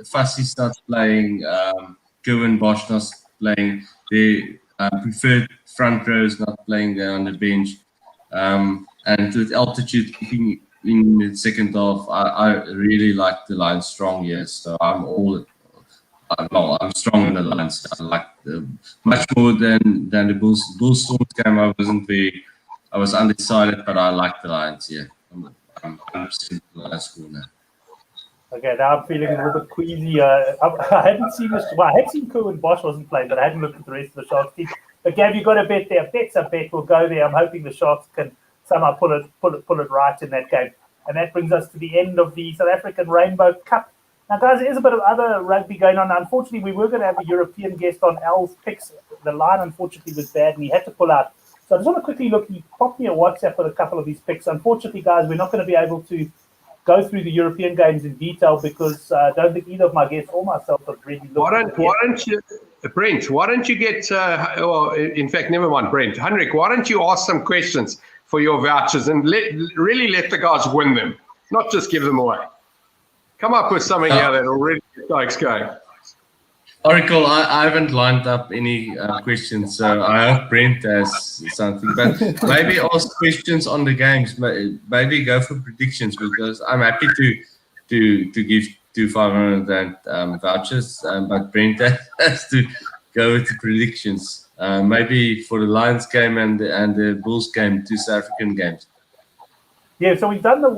S4: Fassi starts playing, Kevin Boschner's playing. preferred front rows, not playing there on the bench. And with altitude kicking in the second half, I really like the Lions strong here. So I'm strong in the Lions. I like much more than the Bulls. Bulls Storms game, I was undecided, but I like the Lions here. I'm 100% Lions corner.
S1: Okay, now I'm feeling a little bit queasy. I hadn't seen this. Well, I had seen Kerwin Bosch wasn't playing, but I hadn't looked at the rest of the Sharks team. But Gav, you got a bet there. Bet's a bet. We'll go there. I'm hoping the Sharks can somehow pull it right in that game. And that brings us to the end of the South African Rainbow Cup. Now, guys, there is a bit of other rugby going on. Now, unfortunately, we were going to have a European guest on Al's picks. The line, unfortunately, was bad, and he had to pull out. So I just want to quickly look. He popped me a WhatsApp with a couple of these picks. Unfortunately, guys, we're not going to be able to go through the European games in detail because I don't think either of my guests or myself have really looked.
S2: Why don't you, Brent? Why don't you get? In fact, never mind, Brent. Hendrik, why don't you ask some questions for your vouchers and really let the guys win them, not just give them away. Come up with something here that will really get folks going.
S4: Oracle, I haven't lined up any questions, so I hope Brent has something. But maybe ask questions on the games. Maybe go for predictions because I'm happy to give 500 vouchers, but Brent has to go with the predictions. Maybe for the Lions game and the Bulls game, 2 South African games.
S1: Yeah, so we've done the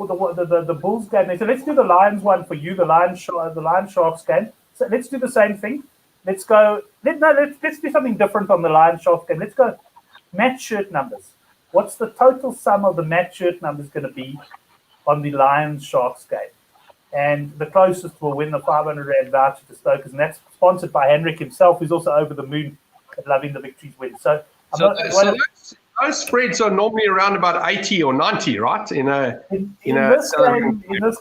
S1: Bulls game. So let's do the Lions one for you, the Lions Sharks game. So let's do the same thing. Let's go. Let's do something different on the Lions Sharks game. Let's go match shirt numbers. What's the total sum of the match shirt numbers going to be on the Lions Sharks game? And the closest will win the 500 Rand voucher to Stokers, and that's sponsored by Hendrik himself, who's also over the moon at loving the victories win. So
S2: those spreads are normally around about 80 or 90, right? In this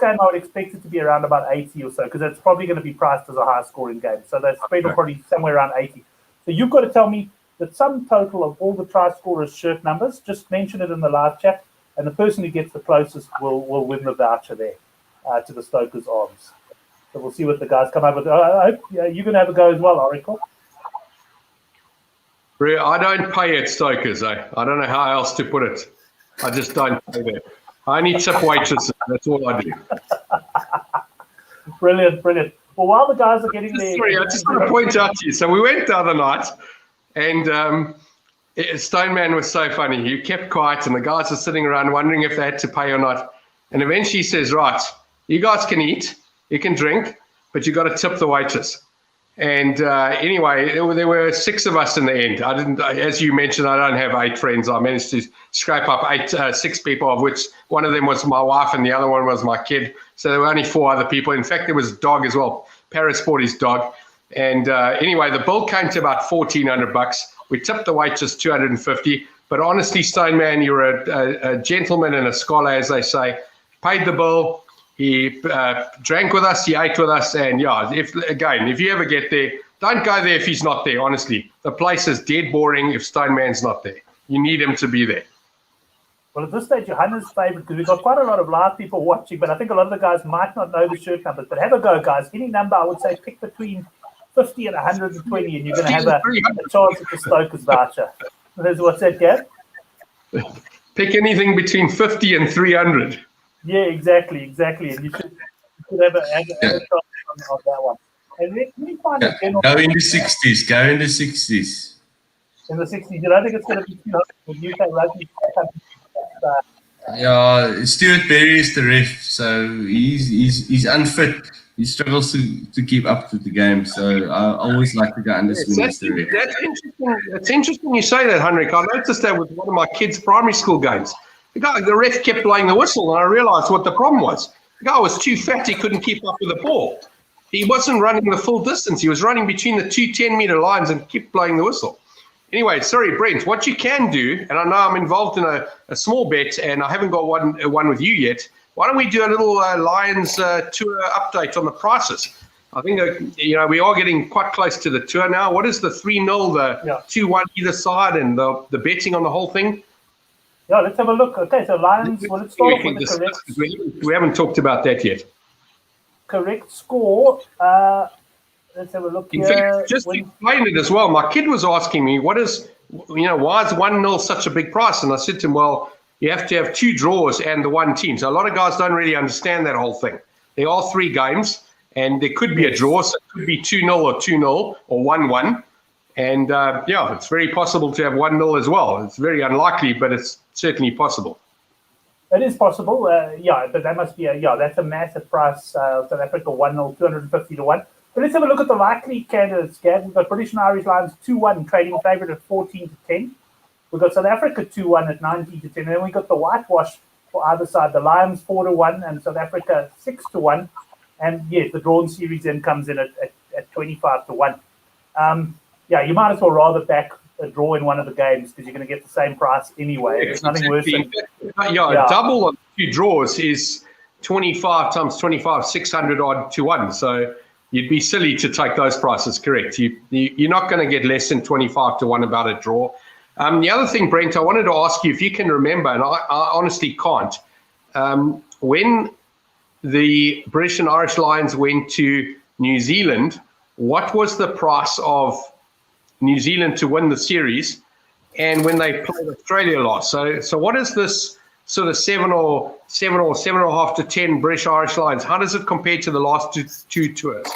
S1: game, I would expect it to be around about 80 or so, because it's probably going to be priced as a high-scoring game. So that spread will probably be somewhere around 80. So you've got to tell me the sum total of all the try scorers' shirt numbers. Just mention it in the live chat, and the person who gets the closest will win the voucher there to the Stokers Arms. So we'll see what the guys come up with. I hope you're going to have a go as well, Oracle.
S2: I don't pay at Stokers, I don't know how else to put it. I just don't pay there. I only tip waitresses. That's all I do.
S1: Brilliant. Well, while the guys are getting there...
S2: Sorry, I just want to point out to you. So we went the other night, and Stoneman was so funny. He kept quiet, and the guys are sitting around wondering if they had to pay or not. And eventually he says, right, you guys can eat, you can drink, but you got to tip the waitress. And anyway, there were 6 of us in the end. I didn't, as you mentioned, I don't have 8 friends. I managed to scrape up 6 people, of which one of them was my wife and the other one was my kid. So there were only 4 other people. In fact, there was a dog as well. Paris bought his dog. And anyway, the bill came to about $1,400. We tipped the waitress $250. But honestly, Stoneman, you're a gentleman and a scholar, as they say. Paid the bill. He drank with us, he ate with us, and yeah, if you ever get there, don't go there if he's not there, honestly. The place is dead boring if Stoneman's not there. You need him to be there.
S1: Well, at this stage, Johanna's favourite, because we've got quite a lot of live people watching, but I think a lot of the guys might not know the shirt numbers. But have a go, guys. Any number, I would say, pick between 50 and 120, and you're going to have a chance at the Stokers voucher. What's that, Gav?
S2: Pick anything between 50 and 300.
S1: Yeah, exactly. And you should have a chance on that one. And let me find a general...
S4: Go in the 60s.
S1: In the 60s. You don't think it's going to be too hot for UK rugby?
S4: Yeah, Stuart Berry is the ref, so he's unfit. He struggles to keep up to the game, so I always like to go under swing as the ref.
S2: That's interesting you say that, Hendrik. I noticed that with one of my kids' primary school games. The ref kept blowing the whistle, and I realised what the problem was. The guy was too fat, he couldn't keep up with the ball. He wasn't running the full distance. He was running between the 2 10-metre lines and kept blowing the whistle. Anyway, sorry, Brent, what you can do, and I know I'm involved in a small bet, and I haven't got one with you yet, why don't we do a little Lions tour update on the prices? I think, we are getting quite close to the tour now. What is the 3-0, the 2-1 either side, and the betting on the whole thing?
S1: Yeah, let's have a look. Okay, so Lions, well, let's start off with the correct...
S2: We haven't talked about that yet.
S1: Correct score. Let's have a look
S2: In
S1: here.
S2: fact, just to explain it as well, my kid was asking me, why is 1-0 such a big price? And I said to him, well, you have to have 2 draws and the one team. So a lot of guys don't really understand that whole thing. There are 3 games, and there could be a draw. So it could be 2-0 or 2-0 or 1-1. And, it's very possible to have 1-0 as well. It's very unlikely, but it's certainly possible.
S1: It is possible, but that must be that's a massive price. South Africa 1-0, 250 to 1. But let's have a look at the likely candidates, Gav. We've got British and Irish Lions 2-1, trading favourite at 14 to 10. We've got South Africa 2-1 at 19 to 10. And then we've got the whitewash for either side. The Lions 4-1 and South Africa 6-1. And yes, the drawn series then comes in at 25 to 1. You might as well rather back a draw in one of the games because you're going to get the same price anyway. There's nothing worse than
S2: double on 2 draws is 25 times 25, 600 odd to 1. So you'd be silly to take those prices, correct? You're not going to get less than 25 to 1 about a draw. The other thing, Brent, I wanted to ask you if you can remember, and I honestly can't, when the British and Irish Lions went to New Zealand, what was the price of New Zealand to win the series, and when they played Australia last? So what is this sort of 7 or 7.5 to 10 British Irish Lions? How does it compare to the last two tours?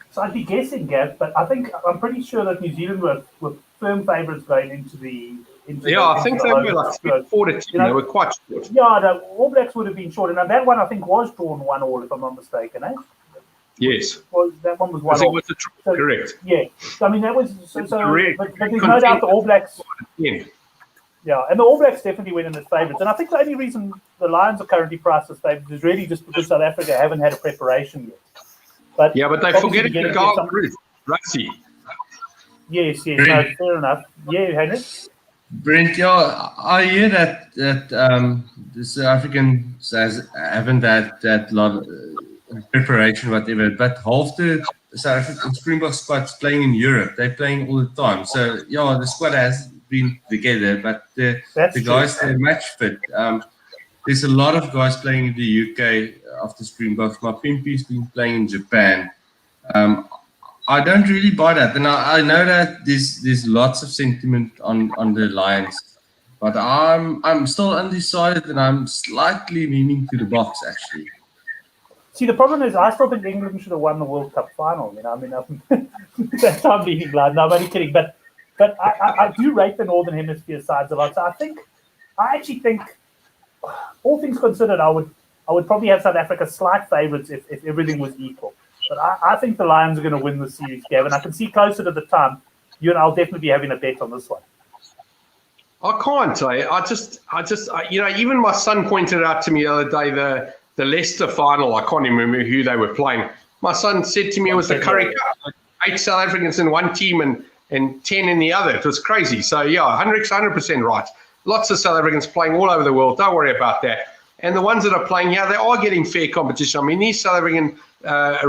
S1: So I'd be guessing, Gav, but I'm pretty sure that New Zealand were firm favourites going into the.
S2: I think they were like 4 to 10. They were quite short.
S1: Yeah, the All Blacks would have been short, and that one I think was drawn 1-1, if I'm not mistaken, eh?
S2: Yes.
S1: Well, that one was 1-1.
S2: Correct.
S1: Yeah. So, I mean, that was
S2: correct.
S1: But there's no doubt the All Blacks.
S2: Yeah.
S1: Yeah, and the All Blacks definitely went in as favourites. And I think the only reason the Lions are currently priced as favourites is really just because South Africa haven't had a preparation yet. But
S2: they forget to go on the Rusty.
S1: Yes, no, fair enough. Yeah, Henry?
S4: Brent, I hear that the South Africans haven't had that lot of preparation, whatever, but half the South African Springbok squad's playing in Europe. They're playing all the time. So, the squad has been together, but the guys, they're match fit. There's a lot of guys playing in the UK after Springboks. My Pimpy's been playing in Japan. I don't really buy that, and I know that there's lots of sentiment on the Lions, but I'm still undecided, and I'm slightly leaning to the Boks actually.
S1: See, the problem is I still think England should have won the World Cup final. That's how I'm leaning blind. No, I'm only kidding, but I do rate the Northern Hemisphere sides a lot. So I actually think, all things considered, I would probably have South Africa slight favourites if everything was equal. But I think the Lions are going to win the series, Gavin. I can see closer to the time. You and I'll definitely be having a bet on this one.
S2: I can't. Even my son pointed out to me the other day the Leicester final. I can't even remember who they were playing. My son said to me it was the Curry Cup. 8 South Africans in one team and 10 in the other. It was crazy. So, 100% right. Lots of South Africans playing all over the world. Don't worry about that. And the ones that are playing, they are getting fair competition. I mean, these South African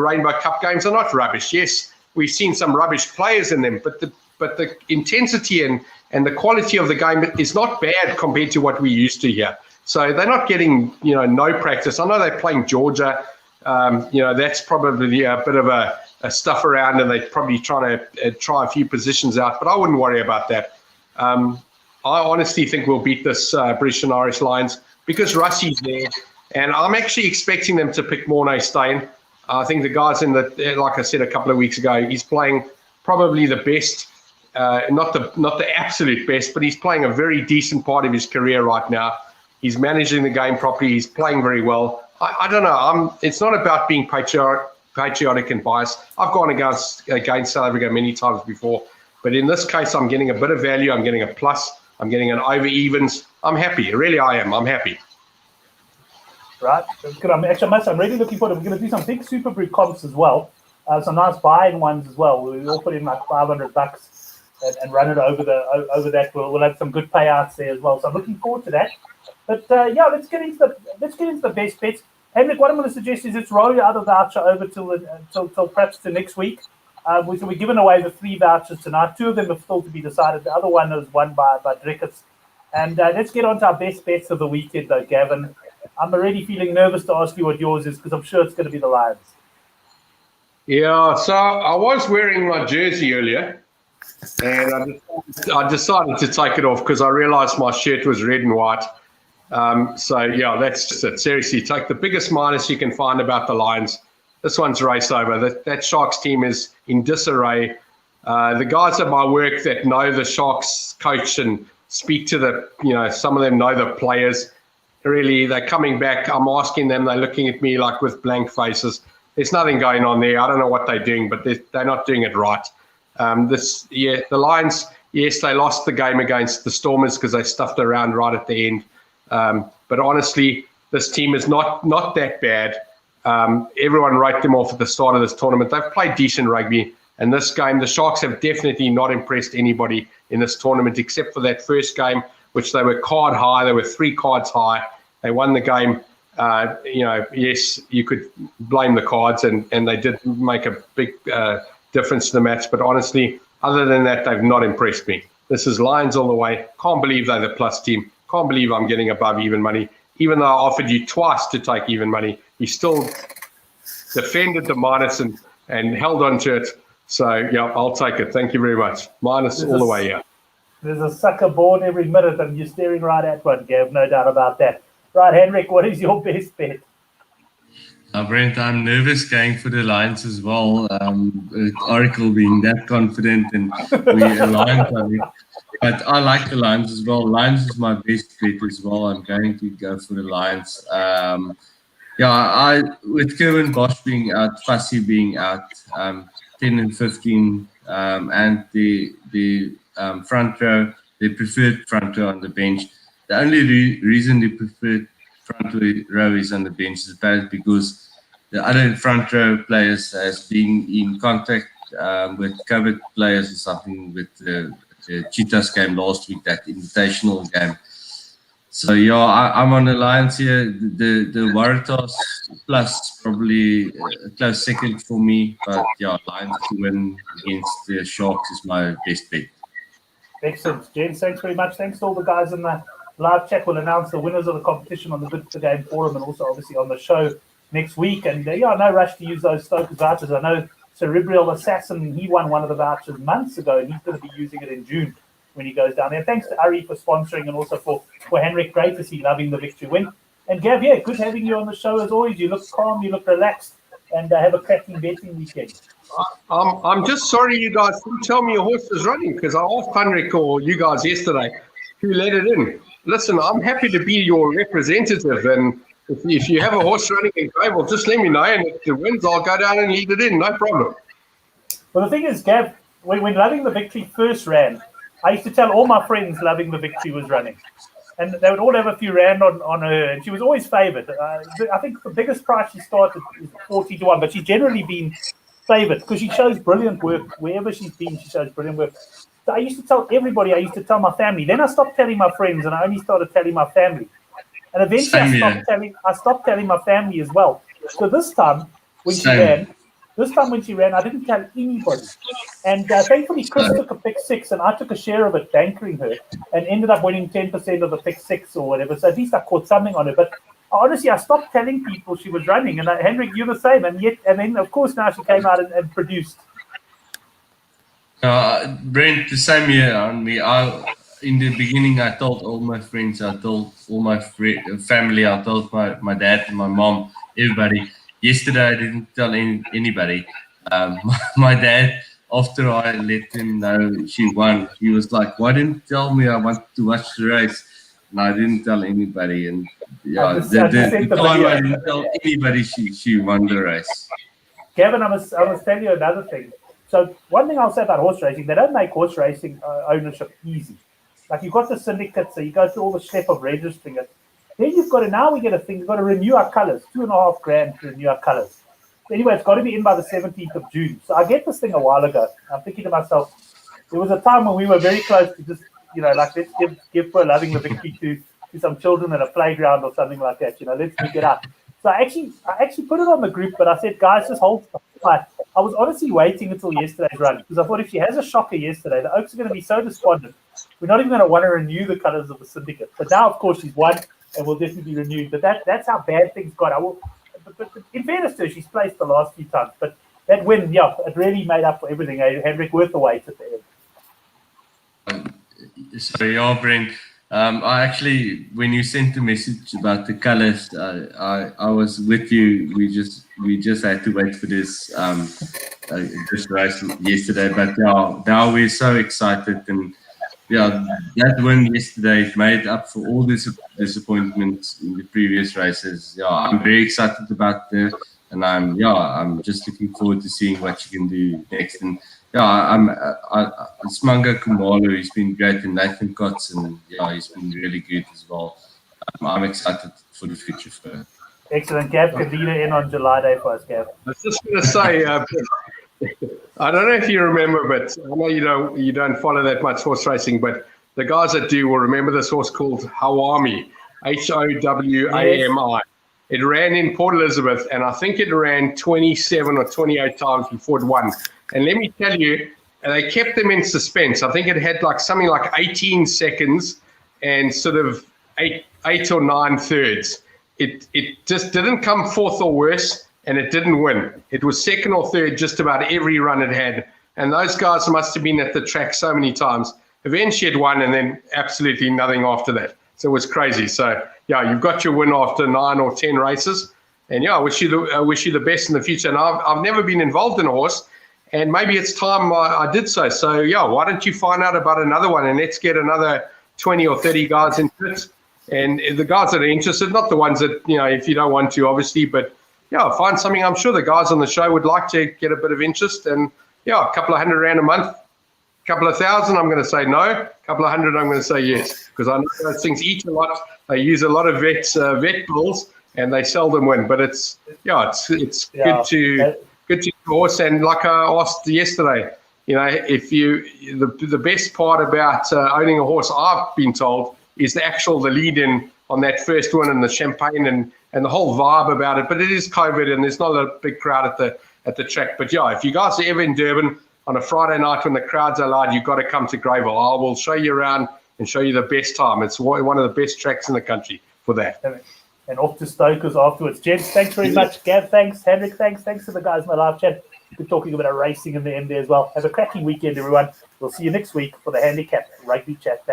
S2: Rainbow Cup games are not rubbish. Yes, we've seen some rubbish players in them, but the intensity and the quality of the game is not bad compared to what we used to here. So they're not getting, no practice. I know they're playing Georgia. That's probably a bit of a stuff around, and they're probably trying to try a few positions out, but I wouldn't worry about that. I honestly think we'll beat this British and Irish Lions because Russie's there, and I'm actually expecting them to pick Mornay Steyn. I think the guy's like I said a couple of weeks ago, he's playing probably the best, not the absolute best, but he's playing a very decent part of his career right now. He's managing the game properly. He's playing very well. I don't know. It's not about being patriotic and biased. I've gone against South Africa many times before, but in this case, I'm getting a bit of value. I'm getting a plus. I'm getting an over evens. I'm happy. Really, I am. I'm happy.
S1: Right. That's good. I'm really looking forward. We're going to do some big Super Brew comps as well. Some nice buy-in ones as well. We all put in like $500 and run it over that. We'll have some good payouts there as well. So I'm looking forward to that. But let's get into the best bets. Henrik, what I'm going to suggest is let's roll your other voucher over till perhaps to next week. We're giving away the 3 vouchers tonight. 2 of them are still to be decided. The other one is won by Drickets. And let's get on to our best bets of the weekend, though, Gavin. I'm already feeling nervous to ask you what yours is because I'm sure it's going to be the Lions.
S2: Yeah, so I was wearing my jersey earlier, and I decided to take it off because I realised my shirt was red and white. So yeah, that's just it. Seriously, take the biggest minus you can find about the Lions. This one's race over. That Sharks team is in disarray. The guys at my work that know the Sharks coach and speak to some of them know the players. Really, they're coming back. I'm asking them. They're looking at me like with blank faces. There's nothing going on there. I don't know what they're doing, but they're not doing it right. The Lions, yes, they lost the game against the Stormers because they stuffed around right at the end. But honestly, this team is not that bad. Everyone wrote them off at the start of this tournament. They've played decent rugby. And this game, the Sharks have definitely not impressed anybody in this tournament except for that first game, which they were card high. They were 3 cards high. They won the game. Yes, you could blame the cards, and they did make a big difference to the match. But honestly, other than that, they've not impressed me. This is Lions all the way. Can't believe they're the plus team. Can't believe I'm getting above even money. Even though I offered you twice to take even money, you still defended the minus and held on to it. So, yeah, I'll take it. Thank you very much. Minus all the way, yeah.
S1: There's a sucker born every minute, and you're staring right at one, Gav. No doubt about that. Right, Henrik, what is your best bet?
S4: Brent, I'm nervous going for the Lions as well. Oracle being that confident and we aligned on it. But I like the Lions as well. Lions is my best bet as well. I'm going to go for the Lions. With Kevin Bosch being out, Fassi being out, 10 and 15, and the front row, the preferred front row on the bench. The only reason the preferred front row is on the bench is because the other front row players has been in contact with COVID players or something with the Cheetahs game last week, that invitational game. So yeah, I'm on the Lions here. The Waratahs plus probably a close second for me, but yeah, Lions to win against the Sharks is my best bet.
S1: Excellent, James. Thanks very much. Thanks to all the guys in the live chat. We'll announce the winners of the competition on the Good for Game forum and also obviously on the show next week. And no rush to use those Stokers vouchers. I know Cerebral Assassin, he won one of the vouchers months ago, and he's going to be using it in June when he goes down there. Thanks to Ari for sponsoring, and also for Henrik. Great to see loving the victory win. And Gav, yeah, good having you on the show as always. You look calm, you look relaxed, and have a cracking betting weekend.
S2: I'm just sorry you guys didn't tell me your horse was running, because I asked Henrik or you guys yesterday who let it in. Listen, I'm happy to be your representative, and if you have a horse running in Grey, well, just let me know, and if it wins, I'll go down and lead it in, no problem.
S1: Well, the thing is, Gav, when Loving the Victory first ran, I used to tell all my friends Loving the Victory was running. And they would all have a few rand on her, and she was always favoured. I think the biggest price she started is 40 to 1, but she's generally been favoured because she shows brilliant work. Wherever she's been, she shows brilliant work. So I used to tell everybody, I used to tell my family. Then I stopped telling my friends, and I only started telling my family. And eventually I stopped telling my family as well. So this time when she ran, I didn't tell anybody. And thankfully, Chris took a pick 6, and I took a share of it, bankering her, and ended up winning 10% of the pick 6 or whatever. So at least I caught something on it. But honestly, I stopped telling people she was running. And Henrik, you're the same. And then, of course, now she came out and produced.
S4: Brent, the same year on me. In the beginning, I told all my friends, I told all my family, I told my dad and my mom, everybody. Yesterday, I didn't tell anybody. My dad, after I let him know she won, he was like, "Why didn't you tell me? I want to watch the race." And I didn't tell anybody. And yeah, the time I didn't tell anybody she won the race.
S1: Gavin, I must tell you another thing. So one thing I'll say about horse racing, they don't make horse racing ownership easy. Like you've got the syndicate, so you go through all the step of registering it. Then now we get a thing, you've got to renew our colours, $2,500 to renew our colours. Anyway, it's got to be in by the 17th of June. So I get this thing a while ago. I'm thinking to myself, there was a time when we were very close to just, let's give for Loving the Victory to some children at a playground or something like that. Let's pick it up. So I actually put it on the group, but I said, guys, just hold tight. I was honestly waiting until yesterday's run because I thought if she has a shocker yesterday, the Oaks are going to be so despondent. We're not even going to want to renew the colours of the syndicate. But now, of course, she's won and will definitely be renewed. But that's how bad things got. But in fairness to her, she's placed the last few times. But that win, yeah, it really made up for everything. Hendrik, worth the wait at the end.
S4: So yeah, Brent. I actually, when you sent the message about the colours, I was with you. We just had to wait for this this race yesterday. But now we're so excited, and yeah, that win yesterday made up for all this disappointments in the previous races. Yeah, I'm very excited about this, and I'm just looking forward to seeing what you can do next. And yeah, it's Manga Kumalo. He's been great, and Nathan Kotz, yeah, he's been really good as well. I'm excited for the future for her.
S1: Excellent. Gav can lead her in on July Day for us, Gav.
S2: I was just going to say, I don't know if you remember, but I know you don't follow that much horse racing, but the guys that do will remember this horse called Hawami, Howami. It ran in Port Elizabeth, and I think it ran 27 or 28 times before it won. And let me tell you, they kept them in suspense. I think it had something like 18 seconds and sort of eight or 9 thirds. It just didn't come fourth or worse, and it didn't win. It was second or third just about every run it had. And those guys must have been at the track so many times. Eventually it won, and then absolutely nothing after that. So it was crazy. So yeah, you've got your win after 9 or 10 races, and yeah, I wish you the best in the future. And I've never been involved in a horse, and maybe it's time I did so. So yeah, why don't you find out about another one, and let's get another 20 or 30 guys into it. And the guys that are interested, not the ones that, if you don't want to, obviously, but yeah, find something. I'm sure the guys on the show would like to get a bit of interest, and yeah, a couple of $100 a month, a couple of thousand, I'm going to say no. A couple of hundred, I'm going to say yes, because I know those things eat a lot. They use a lot of vet bills, and they seldom win. But it's good to horse. And like I asked yesterday, if the best part about owning a horse, I've been told, is the lead in on that first one and the champagne and the whole vibe about it. But it is COVID, and there's not a big crowd at the track. But yeah, if you guys are ever in Durban on a Friday night when the crowds are loud, you've got to come to Greyville. I will show you around and show you the best time. It's one of the best tracks in the country for that.
S1: And off to Stokers afterwards. Gents, thanks very much. Gav, thanks. Hendrik, thanks. Thanks to the guys in the live chat. We're talking about racing in the end there as well. Have a cracking weekend, everyone. We'll see you next week for the Handicap Rugby Chat.